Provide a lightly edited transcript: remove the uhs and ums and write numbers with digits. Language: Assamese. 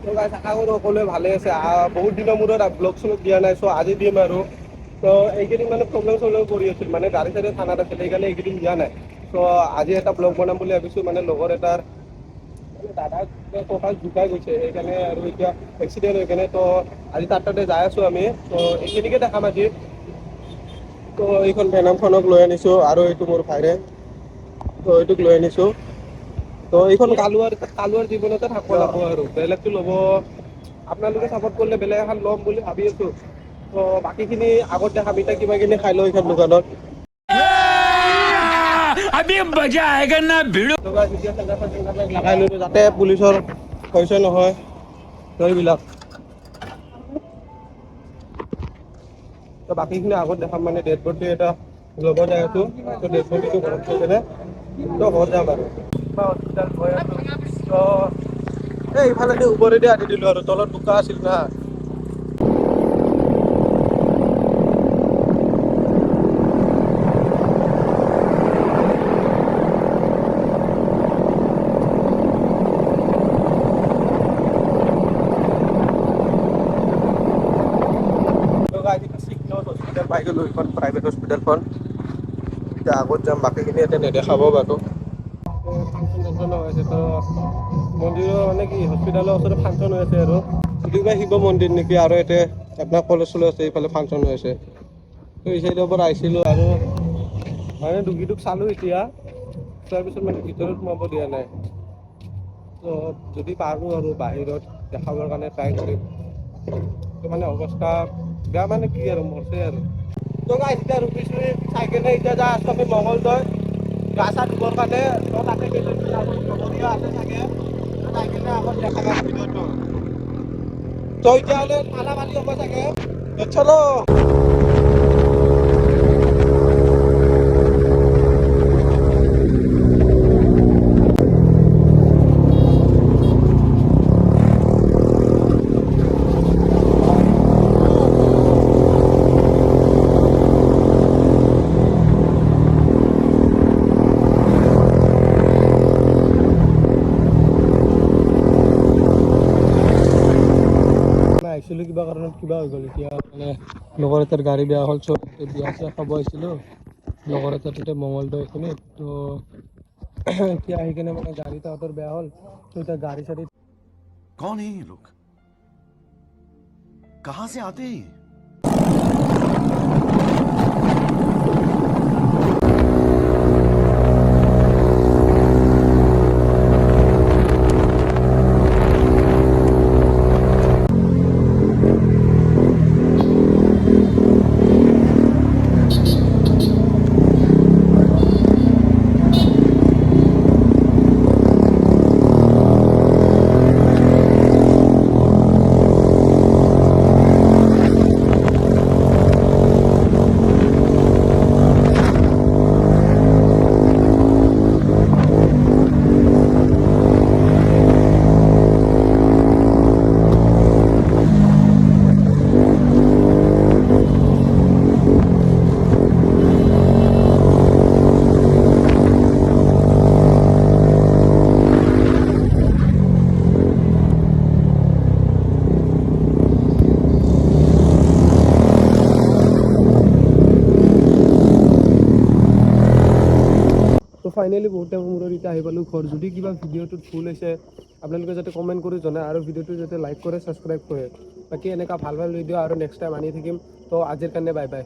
তো গাইছ আশা কৰোঁ সকলোৱে ভালে আছে। বহুত দিনৰ মূৰত ব্লগ চলগ দিয়া নাই, চ' আজি দিম আৰু। তো এইকেইদিন মানে প্ৰব্লেম চব্লেম কৰি আছিল, মানে গাড়ী চাড়ী থানাত আছিল, সেইকাৰণে এইকেইদিন দিয়া নাই। ত' আজি এটা ব্লগ বনাম বুলি ভাবিছোঁ, মানে লগৰ এটাৰ মানে দাদাক কঁকাল ঝুকাই গৈছে, সেইকাৰণে আৰু এতিয়া এক্সিডেণ্ট হৈ কেনে তো আজি তাৰ তাতে যাই আছোঁ আমি। তো এইখিনিকে দেখাম আজি। তো এইখন ভেনামখনক লৈ আনিছোঁ আৰু এইটো মোৰ ভাইৰে, তো এইটোক লৈ আনিছোঁ। তো এইখন কালুৱাৰ জীৱনতে থাকিব লাগিব আৰু বেলেগটো ল'ব। আপোনালোকে ছাপোৰ্ট কৰিলে বেলেগ এখন ল'ম বুলি ভাবি আছোঁ। তো বাকীখিনি আগত দেখাম, এতিয়া কিবা কিনি খাই লওঁ এইখন দোকানত। अभी मजा आएगा ना भिड़ो। লগাই লৈছোঁ যাতে পুলিচৰ হৈছে নহয় এইবিলাক। তো বাকীখিনি আগত দেখাম, মানে ডেড বডি এটা ল'ব যাই আছোঁ। তো ডেড বডিটো ঘৰত থৈ কেনে তো ঘৰত যাম আৰু হস্পিটেল গৈ আছোঁ। তো এইফালেদি ওপৰেদি আনি দিলোঁ আৰু তলত বোকা আছিল না। হস্পিটেল পাই গ'লোঁ, এইখন প্ৰাইভেট হস্পিটেলখন। এতিয়া আগত যাম, বাকীখিনি এতিয়া নেদেখাব বাৰু। ফাংচন চাংচন হৈ আছে, তো মন্দিৰৰ মানে কি হস্পিটেলৰ ওচৰত ফাংচন হৈ আছে আৰু কিবা শিৱ মন্দিৰ নেকি, আৰু ইয়াতে আপোনাৰ কলেজ চলেজ আছে, এইফালে ফাংচন হৈ আছে। তো এই চাইডৰ পৰা আহিছিলোঁ আৰু মানে দুগীটোক চালোঁ এতিয়া। চোৱাৰ পিছত মানে ভিতৰত সোমাব দিয়া নাই। তো যদি পাৰোঁ আৰু বাহিৰত দেখাবৰ কাৰণে ট্ৰাই কৰিম। তো মানে অৱস্থা বেয়া, মানে কি আৰু মৰছে আৰু। তো গাইছ এতিয়া ৰখিছোঁ চাইকেলে, এতিয়া যাই আছোঁ আমি মঙলদৈ গা চা ধুবৰ কাৰণে। তো তাতে লগৰীয়া আছে চাগে, চাই কেনে আগত দেখাম আৰু ভিডিঅ'টো। তো এতিয়াহ'লে ঠাণ্ডা পানী হ'ব চাগে, চলো। আহিছিলোঁ কিবা কাৰণত, কিবা হৈ গ'ল এতিয়া, মানে লগৰ এটাৰ গাড়ী বেয়া হ'ল, চব বিয়া চিয়া খাব আহিছিলোঁ লগৰ এটা তাতে মঙলদৈ এইখিনিত। তো এতিয়া আহি কেনে মানে গাড়ী তাহাঁতৰ বেয়া হ'ল, তো এতিয়া গাড়ী চাড়ী कौन है ये लोग? कहां से आते हैं? তো ফাইনেলি বহুত টাইমৰ মূৰত এতিয়া আহি পালোঁ ঘৰ। যদি কিবা ভিডিঅ'টোত ভুল হৈছে আপোনালোকে যাতে কমেণ্ট কৰি জনায়, আৰু ভিডিঅ'টো যাতে লাইক কৰে, ছাবস্ক্ৰাইব কৰে। বাকী এনেকুৱা ভাল ভাল ভিডিঅ' আৰু নেক্সট টাইম আনি থাকিম। তো আজিৰ কাৰণে বাই বাই।